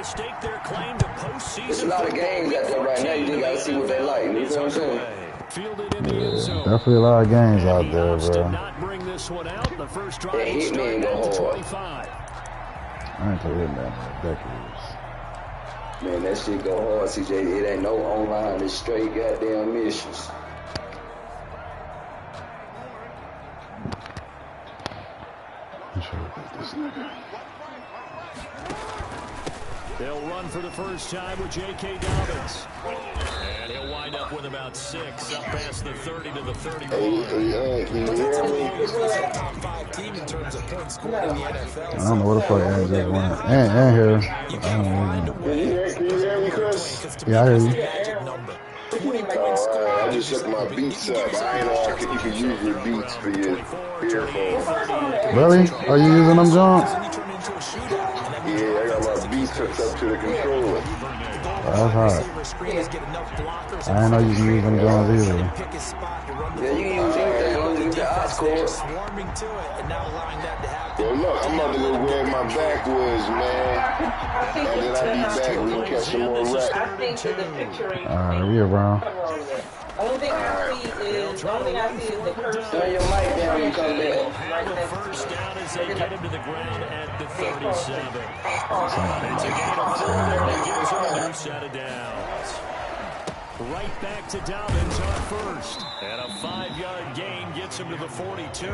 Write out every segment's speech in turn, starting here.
stake their claim to postseason. There's a lot of games out there right now. You just gotta see what they like. You know what I'm saying? Fielded in the end zone. Definitely a lot of games out there, bro. Not bring this one out. The first drive That hit me and go hard. 25. I ain't taking that in decades. Man, that shit go hard, CJ. It ain't no online. It's straight goddamn missions. I'm sure this nigga. They'll run for the first time with J.K. Dobbins. And he'll wind up with about 6 up past the 30 to the 31. I don't know what the fuck Aaron just went. And here. I don't know. Can you hear me, Chris? Yeah, I hear you. Alright, I just set my beats up. I ain't know you could use your beats for your earphones. Really? Are you using them, John? Yeah, I got my beats hooked up to the controller. That's hot. I didn't know you can use them Johns either. Yeah, you can use anything. Use the Oscorp. Well, look, I'm about to go grab my backwoods, man. And then I'll be back. We can catch some more rap. I think that the picturing. We around. Only thing I see is the curse. Turn your mic down when you come back. The first down as they get him to the ground at the 37. It's a gain of 4 there that gives him a new set of downs. Right back to Dobbins on first. And a 5-yard gain gets him to the 42.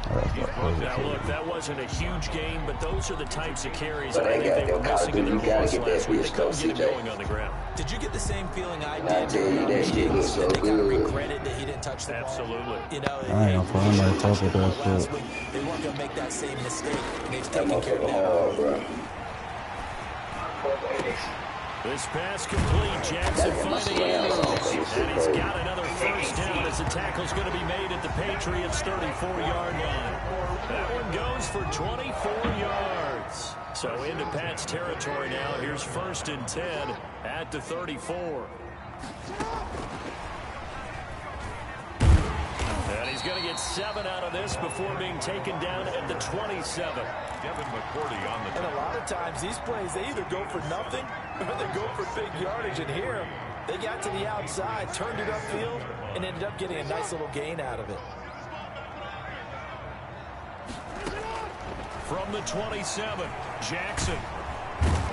Now, look, that wasn't a huge gain, but those are the types of carries that I think they were missing in the performance last week. They couldn't get it going on the ground. Did you get the same feeling I did? I tell you, that shit looks so They kind of good. regretted that he didn't touch the ball. Absolutely. You know, I ain't gonna play my talk with that shit. they weren't going to make that same mistake. They've That taken care of motherfucker that. hard, bro. This pass complete. Jackson finding Andrews. And he's got another first down as the tackle's going to be made at the Patriots' 34-yard line. That one goes for 24 yards. So into Pat's territory now. Here's 1st and 10 at the 34. And he's going to get 7 out of this before being taken down at the 27. Devin McCourty on the And a lot of times, these plays, they either go for nothing or they go for big yardage. And here, they got to the outside, turned it upfield, and ended up getting a nice little gain out of it. From the 27, Jackson.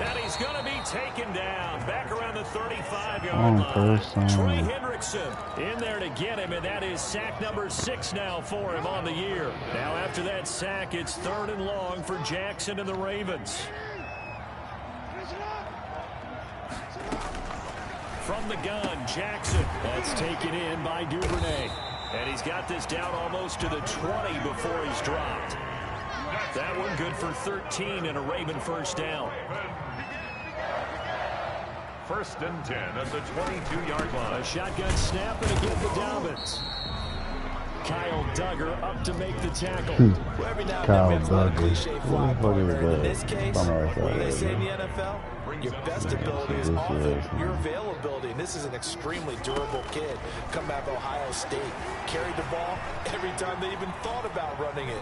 And he's going to be taken down back around the 35-yard line. Trey Hendrickson in there to get him, and that is sack number 6 now for him on the year. Now after that sack, it's 3rd and long for Jackson and the Ravens. From the gun, Jackson. That's taken in by Duvernay. And he's got this down almost to the 20 before he's dropped. That one good for 13 and a Raven first down. 1st and 10 at the 22-yard line. A shotgun snap and again for Dobbins. Kyle Duggar up to make the tackle. Kyle Duggar. In this case, what do they say in the NFL? Your best ability is often your availability. And this is an extremely durable kid. Come out of Ohio State. Carried the ball every time they even thought about running it.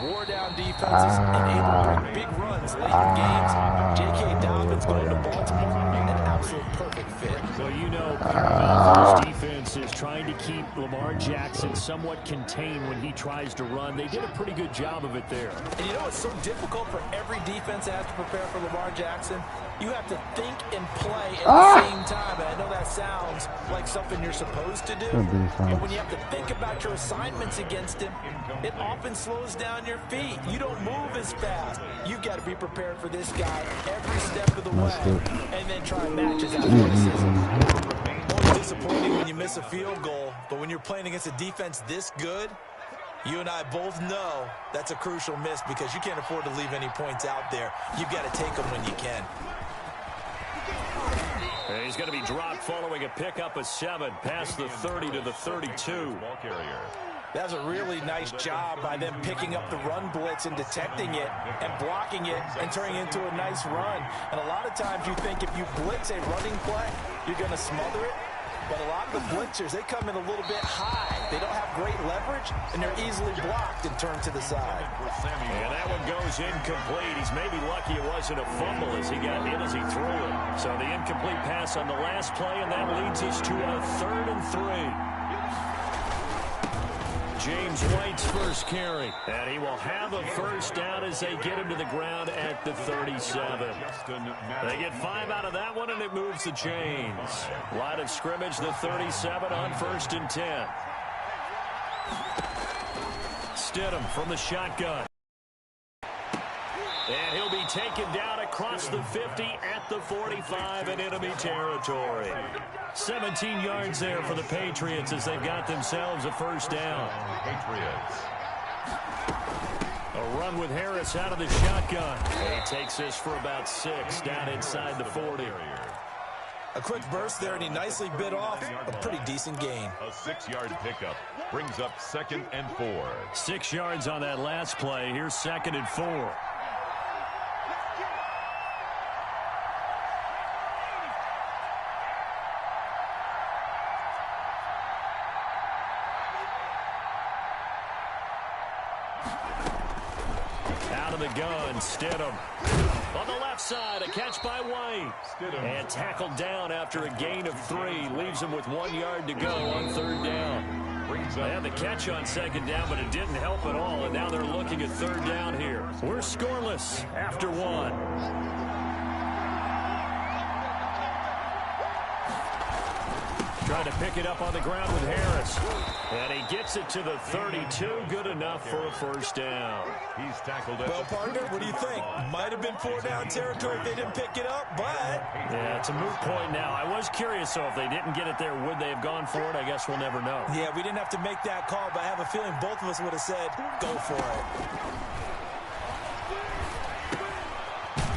Wore down defenses and able to bring big runs late in games. J.K. Dobbins going to Baltimore. An absolute perfect fit. Well, you know, Carolina's defense is trying to keep Lamar Jackson somewhat contained when he tries to run. They did a pretty good job of it there. And you know it's so difficult for every defense that has to prepare for Lamar Jackson? You have to think and play at the same time. And I know that sounds like something you're supposed to do. But when you have to think about your assignments against him, it often slows down your feet. You don't move as fast. You've got to be prepared for this guy every step of the way. And then try and match his athleticism. Always disappointing when you miss a field goal. But when you're playing against a defense this good, you and I both know that's a crucial miss because you can't afford to leave any points out there. You've got to take them when you can. And he's going to be dropped following a pickup of 7 past the 30 to the 32. That was a really nice job by them picking up the run blitz and detecting it and blocking it and turning it into a nice run. And a lot of times you think if you blitz a running play, you're going to smother it. But a lot of the blitzers, they come in a little bit high. They don't have great leverage, and they're easily blocked and turned to the side. And that one goes incomplete. He's maybe lucky it wasn't a fumble as he got in as he threw it. So the incomplete pass on the last play, and that leads us to a 3rd and 3. James White's first carry. And he will have a first down as they get him to the ground at the 37. They get 5 out of that one, and it moves the chains. Line of scrimmage, the 37 on 1st and 10. Stidham from the shotgun. And he'll be taken down across the 50 at the 45 in enemy territory. 17 yards there for the Patriots as they've got themselves a first down. A run with Harris out of the shotgun. And he takes this for about 6 down inside the 40. A quick burst there, and he nicely bit off a pretty decent gain. A 6-yard pickup brings up 2nd and 4. 6 yards on that last play. Here's 2nd and 4. Out of the gun, Stidham. On the left side, a catch by White. And tackled down after a gain of 3. Leaves him with 1 yard to go on 3rd down. They had the catch on 2nd down, but it didn't help at all. And now they're looking at 3rd down here. We're scoreless after 1. Trying to pick it up on the ground with Harris. And he gets it to the 32. Good enough for a first down. He's tackled it. Well, partner, what do you think? Might have been 4-down territory if they didn't pick it up, but... Yeah, it's a moot point now. I was curious, so if they didn't get it there, would they have gone for it? I guess we'll never know. Yeah, we didn't have to make that call, but I have a feeling both of us would have said, go for it.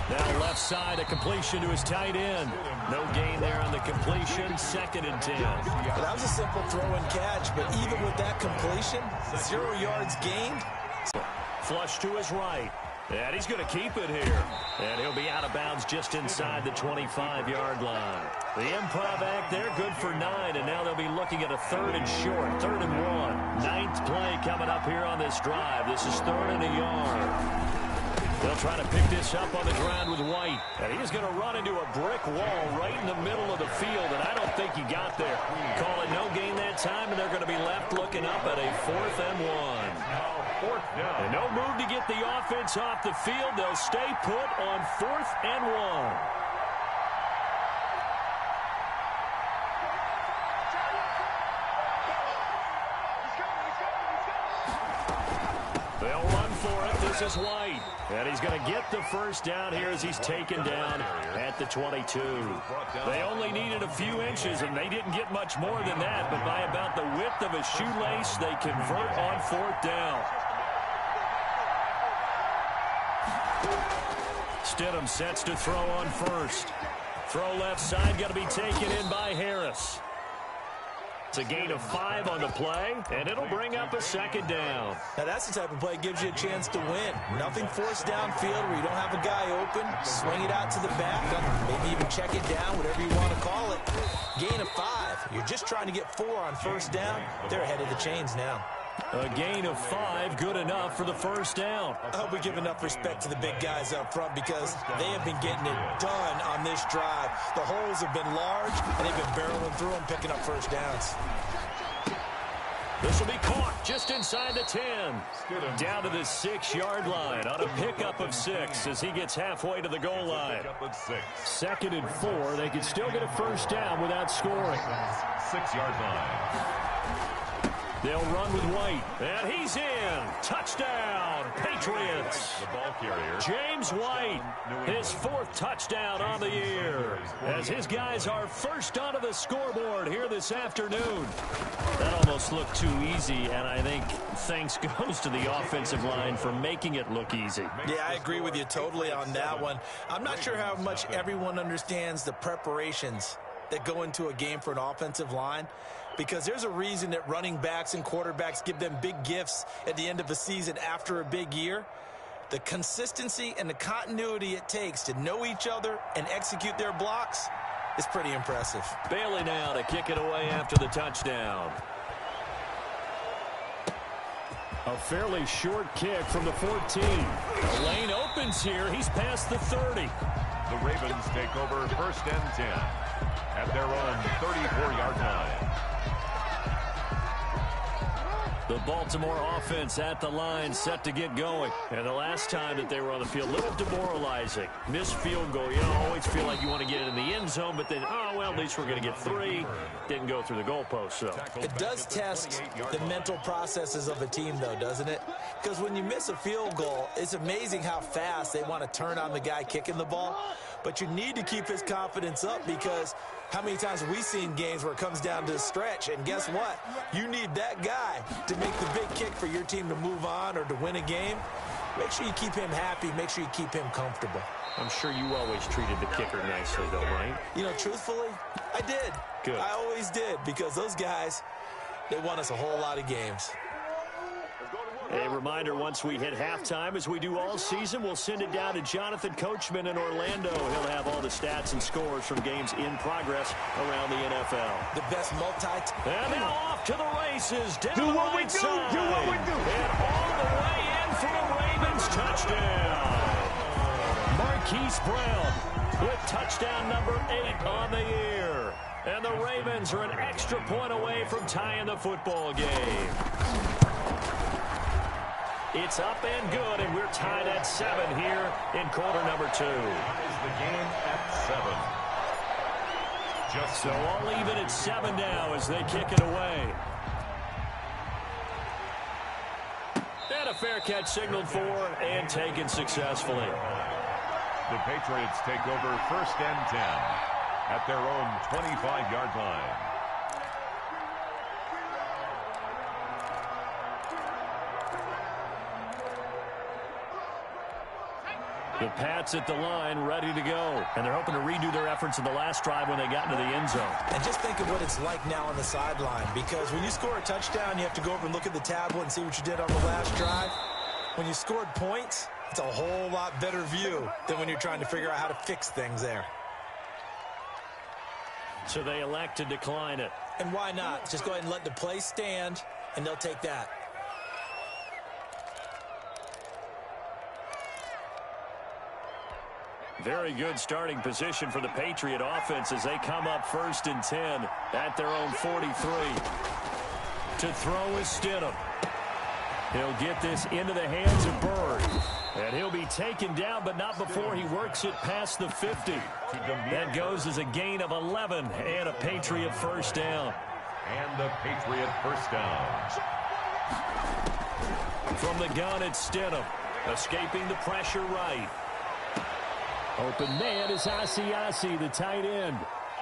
Now left side, a completion to his tight end. No gain there on the completion. 2nd and 10. Well, that was a simple throw and catch, but even with that completion, 0 yards gained. Flush to his right. And he's going to keep it here. And he'll be out of bounds just inside the 25-yard line. The improv act there, good for 9. And now they'll be looking at a 3rd and short. 3rd and 1. 9th play coming up here on this drive. This is 3rd and a yard. They'll try to pick this up on the ground with White. And he's going to run into a brick wall right in the middle of the field, and I don't think he got there. Call it no gain that time, and they're going to be left looking up at a 4th and 1. 4th down. And no move to get the offense off the field. They'll stay put on 4th and 1. They'll run for it. This is White. And he's going to get the first down here as he's taken down at the 22. They only needed a few inches, and they didn't get much more than that. But by about the width of a shoelace, they convert on 4th down. Stidham sets to throw on 1st. Throw left side, got to be taken in by Harris. It's a gain of 5 on the play, and it'll bring up a 2nd down. Now, that's the type of play that gives you a chance to win. Nothing forced downfield where you don't have a guy open. Swing it out to the back, maybe even check it down, whatever you want to call it. Gain of 5. You're just trying to get 4 on 1st down. They're ahead of the chains now. A gain of 5, good enough for the first down. I hope we give enough respect to the big guys up front because they have been getting it done on this drive. The holes have been large, and they've been barreling through them, picking up first downs. This will be caught just inside the 10. Down to the 6-yard line on a pickup of 6 as he gets halfway to the goal line. 2nd and 4. They could still get a first down without scoring. 6-yard line. They'll run with White. And he's in. Touchdown, Patriots. The ball carrier. James White, his 4th touchdown on the year. As his guys are first onto the scoreboard here this afternoon. That almost looked too easy, and I think thanks goes to the offensive line for making it look easy. Yeah, I agree with you totally on that one. I'm not sure how much everyone understands the preparations that go into a game for an offensive line, because there's a reason that running backs and quarterbacks give them big gifts at the end of a season after a big year. The consistency and the continuity it takes to know each other and execute their blocks, is pretty impressive. Bailey now to kick it away after the touchdown. A fairly short kick from the 14. The lane opens here. He's past the 30. The Ravens take over 1st and 10 at their own 34-yard line. The Baltimore offense at the line, set to get going. And the last time that they were on the field, a little demoralizing. Missed field goal. You always feel like you want to get it in the end zone, but then, oh, well, at least we're going to get 3. Didn't go through the goalpost, so. It does test the mental processes of a team, though, doesn't it? Because when you miss a field goal, it's amazing how fast they want to turn on the guy kicking the ball. But you need to keep his confidence up, because how many times have we seen games where it comes down to the stretch? And guess what? You need that guy to make the big kick for your team to move on or to win a game. Make sure you keep him happy. Make sure you keep him comfortable. I'm sure you always treated the kicker nicely, though, right? You know, truthfully, I did. Good. I always did, because those guys, they won us a whole lot of games. A reminder, once we hit halftime, as we do all season, we'll send it down to Jonathan Coachman in Orlando. He'll have all the stats and scores from games in progress around the NFL. The best And now off to the races. Down Do the what we right do. side. Do what we do. And all the way in for a Ravens touchdown. Marquise Brown with touchdown number 8 on the year. And the Ravens are an extra point away from tying the football game. It's up and good, and we're tied at 7 here in quarter number 2. Is the game at 7. So all even at 7 now as they kick it away. And a fair catch signaled for and taken successfully. The Patriots take over 1st and 10 at their own 25-yard line. The Pats at the line, ready to go. And they're hoping to redo their efforts in the last drive when they got into the end zone. And just think of what it's like now on the sideline, because when you score a touchdown, you have to go over and look at the tablet and see what you did on the last drive. When you scored points, it's a whole lot better view than when you're trying to figure out how to fix things there. So they elect to decline it. And why not? Just go ahead and let the play stand, and they'll take that. Very good starting position for the Patriot offense as they come up 1st and 10 at their own 43. To throw is Stidham. He'll get this into the hands of Bird. And he'll be taken down, but not before he works it past the 50. That goes as a gain of 11 and a Patriot first down. And the Patriot first down. From the gun, it's Stidham. Escaping the pressure right. Open man is Asiasi, the tight end.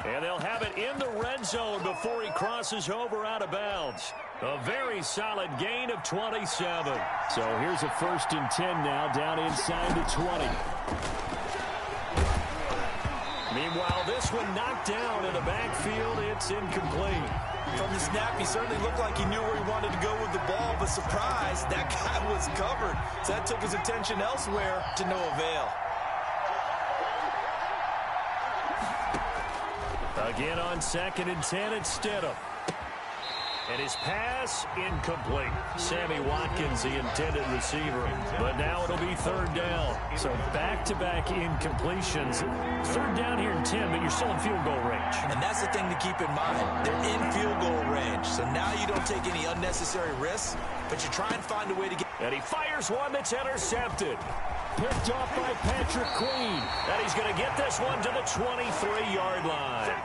And they'll have it in the red zone before he crosses over out of bounds. A very solid gain of 27. So here's a 1st and 10 now down inside the 20. Meanwhile, this one knocked down in the backfield. It's incomplete. From the snap, he certainly looked like he knew where he wanted to go with the ball, but surprise, that guy was covered. So that took his attention elsewhere to no avail. Again on 2nd and 10, it's Stidham. And his pass, incomplete. Sammy Watkins, the intended receiver. But now it'll be 3rd down. So back-to-back incompletions. 3rd down here in 10, but you're still in field goal range. And that's the thing to keep in mind. They're in field goal range. So now you don't take any unnecessary risks, but you try and find a way to get... And he fires one that's intercepted. Picked off by Patrick Queen. And he's going to get this one to the 23-yard line.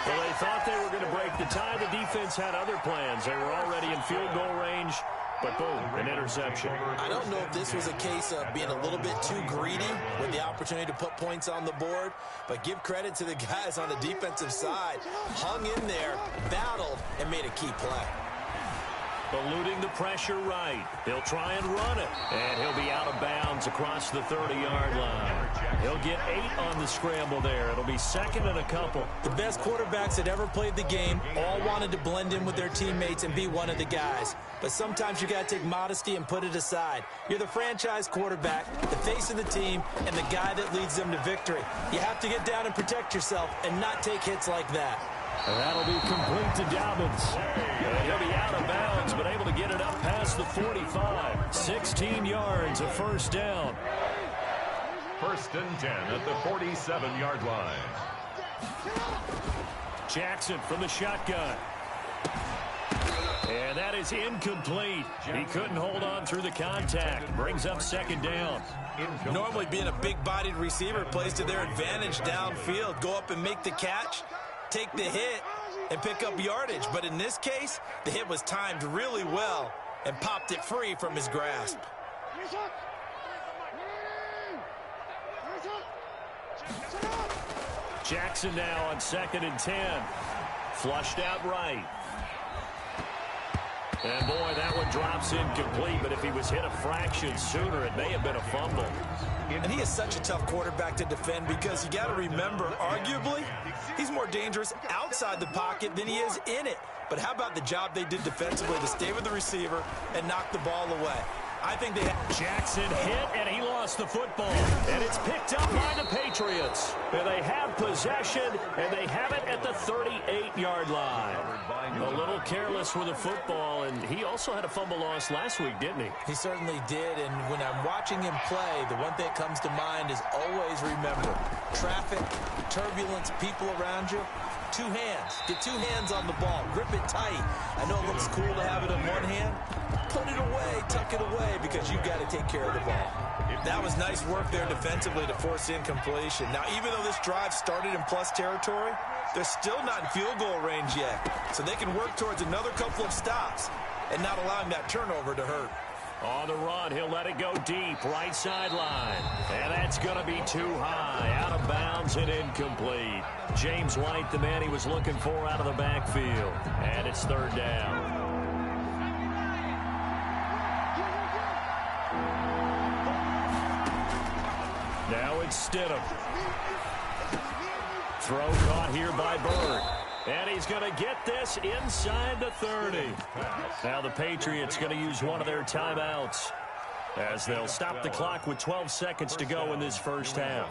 Well, they thought they were going to break the tie. The defense had other plans. They were already in field goal range, but boom, an interception. I don't know if this was a case of being a little bit too greedy with the opportunity to put points on the board, but give credit to the guys on the defensive side. Hung in there, battled, and made a key play. Eluding the pressure right. He'll try and run it. And he'll be out of bounds across the 30-yard line. He'll get 8 on the scramble there. It'll be second and a couple. The best quarterbacks that ever played the game all wanted to blend in with their teammates and be one of the guys. But sometimes you got to take modesty and put it aside. You're the franchise quarterback, the face of the team, and the guy that leads them to victory. You have to get down and protect yourself and not take hits like that. And that'll be complete to Dobbins. And he'll be out of bounds, but able to get it up past the 45. 16 yards, a first down. First and 10 at the 47-yard line. Jackson from the shotgun. And that is incomplete. He couldn't hold on through the contact. Brings up second down. Normally being a big-bodied receiver plays to their advantage downfield. Go up and make the catch, take the hit, and pick up yardage. But in this case, the hit was timed really well and popped it free from his grasp. Jackson now on second and 10. Flushed out right. And boy, that one drops incomplete, but if he was hit a fraction sooner, it may have been a fumble. And he is such a tough quarterback to defend because you got to remember, arguably, he's more dangerous outside the pocket than he is in it. But how about the job they did defensively to stay with the receiver and knock the ball away? I think they had Jackson hit, and he lost the football. And it's picked up by the Patriots. And they have possession, and they have it at the 38-yard line. A little careless with the football, and he also had a fumble loss last week, didn't he? He certainly did, and when I'm watching him play, the one thing that comes to mind is always remember, traffic, turbulence, people around you, 2 hands. Get 2 hands on the ball. Grip it tight. I know it looks cool to have it in one hand. Put it away, tuck it away, because you've got to take care of the ball. That was nice work there defensively to force incompletion. Now, even though this drive started in plus territory, they're still not in field goal range yet. So they can work towards another couple of stops and not allowing that turnover to hurt. On the run, he'll let it go deep, right sideline. And that's going to be too high, out of bounds and incomplete. James White, the man he was looking for out of the backfield. And it's third down. Now it's Stidham. Throw caught here by Bird. And he's going to get this inside the 30. Now the Patriots going to use one of their timeouts as they'll stop the clock with 12 seconds to go in this first half.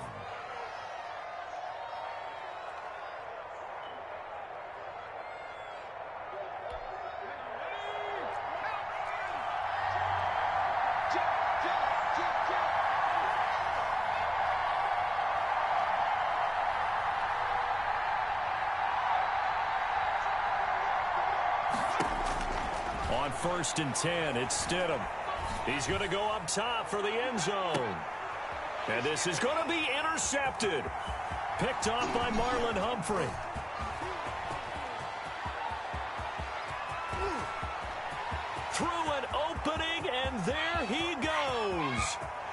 On first and 10, it's Stidham. He's going to go up top for the end zone. And this is going to be intercepted. Picked off by Marlon Humphrey. Through an opening, and there he goes.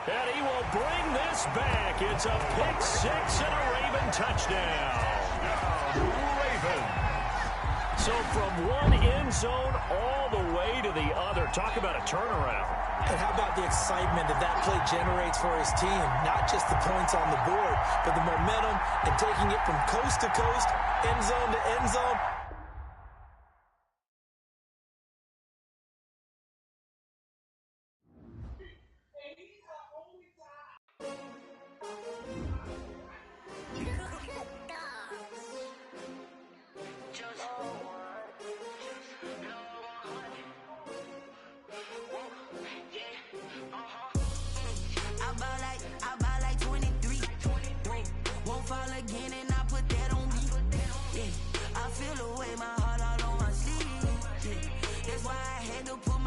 And he will bring this back. It's a pick 6 and a Raven touchdown. Raven. So from one end zone all the way to the other. Talk about a turnaround. And how about the excitement that play generates for his team? Not just the points on the board, but the momentum and taking it from coast to coast, end zone to end zone. Again, and I put that on me. Yeah, I feel the way, my heart all on my sleeve. Yeah, that's why I had to put